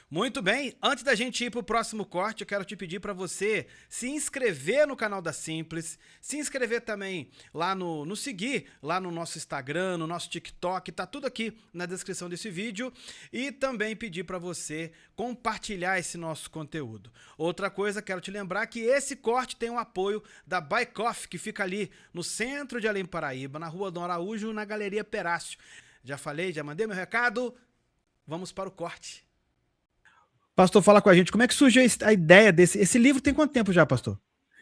Muito bem, antes da gente ir para o próximo corte, eu quero te pedir para você se inscrever no canal da Simples, se inscrever também lá no seguir, lá no nosso Instagram, no nosso TikTok, tá tudo aqui na descrição desse vídeo, e também pedir para você compartilhar esse nosso conteúdo. Outra coisa, quero te lembrar que esse corte tem o apoio da Buy Coffee, que fica ali no centro de Além Paraíba, na Rua Dom Araújo, na Galeria Perácio. Já falei, já mandei meu recado, vamos para o corte. Pastor, fala com a gente, como é que surgiu a ideia desse... Esse livro tem quanto tempo já, pastor?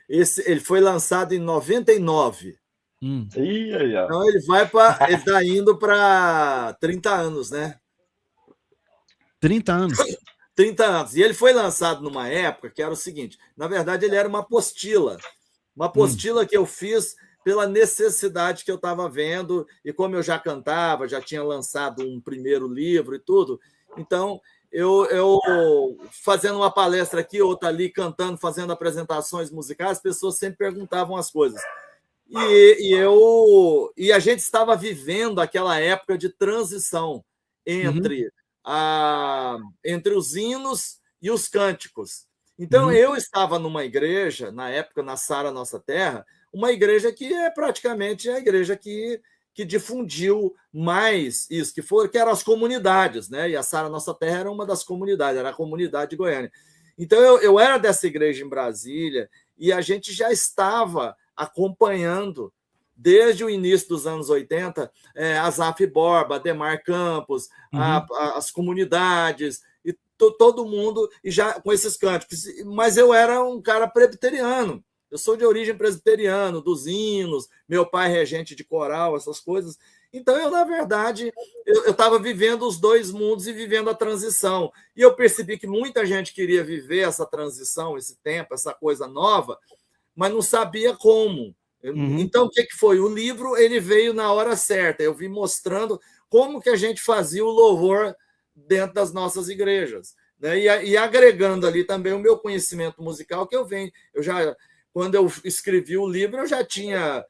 Ele foi lançado em 99. Então ele está indo para 30 anos, né? 30 anos. 30 anos. E ele foi lançado numa época que era o seguinte, na verdade ele era uma apostila que eu fiz pela necessidade que eu estava vendo, e como eu já cantava, já tinha lançado um primeiro livro e tudo, então eu fazendo uma palestra aqui, outra ali, cantando, fazendo apresentações musicais, as pessoas sempre perguntavam as coisas. E a gente estava vivendo aquela época de transição entre, entre os hinos e os cânticos. Então, eu estava numa igreja, na época, na Sara Nossa Terra, uma igreja que é praticamente a igreja que difundiu mais isso, que eram as comunidades, né? E a Sara Nossa Terra era uma das comunidades, era a comunidade de Goiânia. Então, eu era dessa igreja em Brasília e a gente já estava acompanhando, desde o início dos anos 80, Asaf Borba, Ademar Campos, as comunidades, e todo mundo, e já com esses cânticos. Mas eu era um cara presbiteriano. Eu sou de origem presbiteriana, dos hinos, meu pai é regente de coral, essas coisas. Então, eu, na verdade, eu estava vivendo os dois mundos e vivendo a transição. E eu percebi que muita gente queria viver essa transição, esse tempo, essa coisa nova, mas não sabia como. Então, o que foi? O livro ele veio na hora certa. Eu vim mostrando como que a gente fazia o louvor dentro das nossas igrejas, né? E agregando ali também o meu conhecimento musical que eu venho. Quando eu escrevi o livro, eu já tinha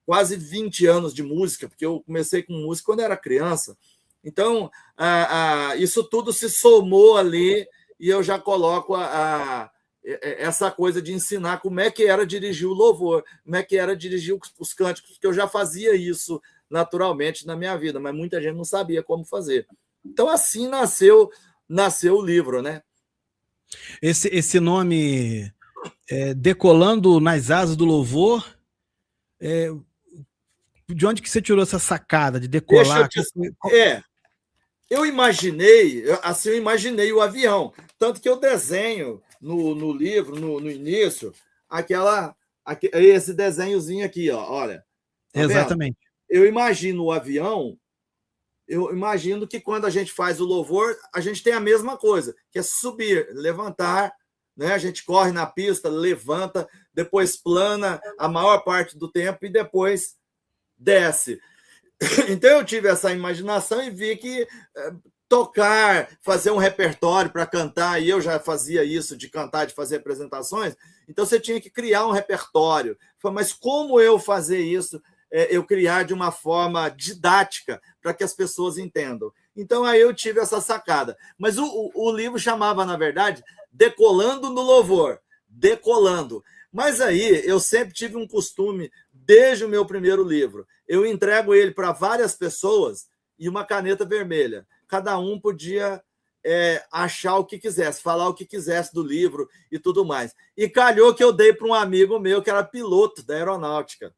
quase 20 anos de música, porque eu comecei com música quando era criança. Então, isso tudo se somou ali e eu já coloco essa coisa de ensinar como é que era dirigir o louvor, como é que era dirigir os cânticos, porque eu já fazia isso naturalmente na minha vida, mas muita gente não sabia como fazer. Então, assim nasceu o livro, né? Esse nome, Decolando nas Asas do Louvor, de onde que você tirou essa sacada de decolar? Eu imaginei o avião, tanto que eu desenho no livro, no início, esse desenhozinho aqui, ó, olha. Tá Exatamente. Vendo? Eu imagino o avião, eu imagino que quando a gente faz o louvor, a gente tem a mesma coisa, que é subir, levantar, né? A gente corre na pista, levanta, depois plana a maior parte do tempo e depois desce. Então eu tive essa imaginação e vi que tocar, fazer um repertório para cantar, e eu já fazia isso de cantar, de fazer apresentações, então você tinha que criar um repertório. Mas como eu fazer isso? Eu criar de uma forma didática para que as pessoas entendam. Então aí eu tive essa sacada. Mas o livro chamava, na verdade, Decolando no Louvor. Decolando. Mas aí eu sempre tive um costume, desde o meu primeiro livro, eu entrego ele para várias pessoas e uma caneta vermelha. Cada um podia achar o que quisesse, falar o que quisesse do livro e tudo mais. E calhou que eu dei para um amigo meu que era piloto da aeronáutica,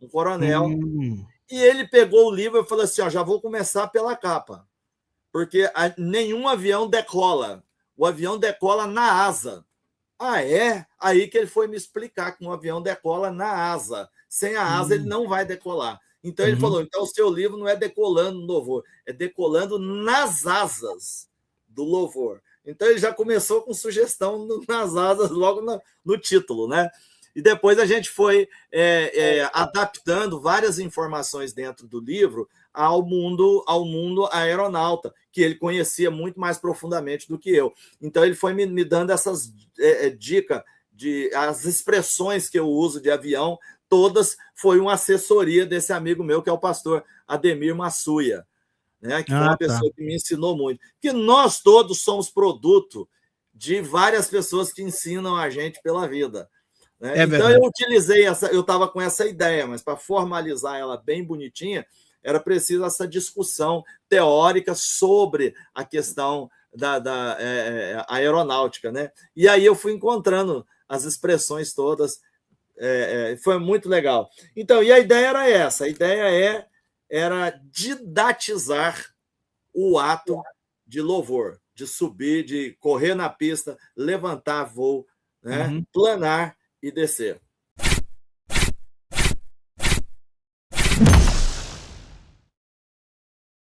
um coronel, e ele pegou o livro e falou assim, ó, já vou começar pela capa, porque nenhum avião decola. O avião decola na asa. Ah, é? Aí que ele foi me explicar que um avião decola na asa. Sem a asa, ele não vai decolar. Então, ele falou, então o seu livro não é decolando no louvor, é decolando nas asas do louvor. Então, ele já começou com sugestão nas asas, logo no título, né? E depois a gente foi adaptando várias informações dentro do livro ao mundo aeronauta, que ele conhecia muito mais profundamente do que eu. Então, ele foi me dando essas dicas, as expressões que eu uso de avião, todas foi uma assessoria desse amigo meu, que é o pastor Ademir Massuia. né? Que foi Ah, uma tá. pessoa que me ensinou muito. Porque nós todos somos produto de várias pessoas que ensinam a gente pela vida, né? É Então eu verdade. utilizei eu estava com essa ideia, mas para formalizar ela bem bonitinha, era preciso essa discussão teórica sobre a questão da aeronáutica, né? E aí eu fui encontrando as expressões todas, foi muito legal. Então, e a ideia era essa, a ideia era didatizar o ato de louvor, de subir, de correr na pista, levantar voo, né? Uhum. Planar e descer.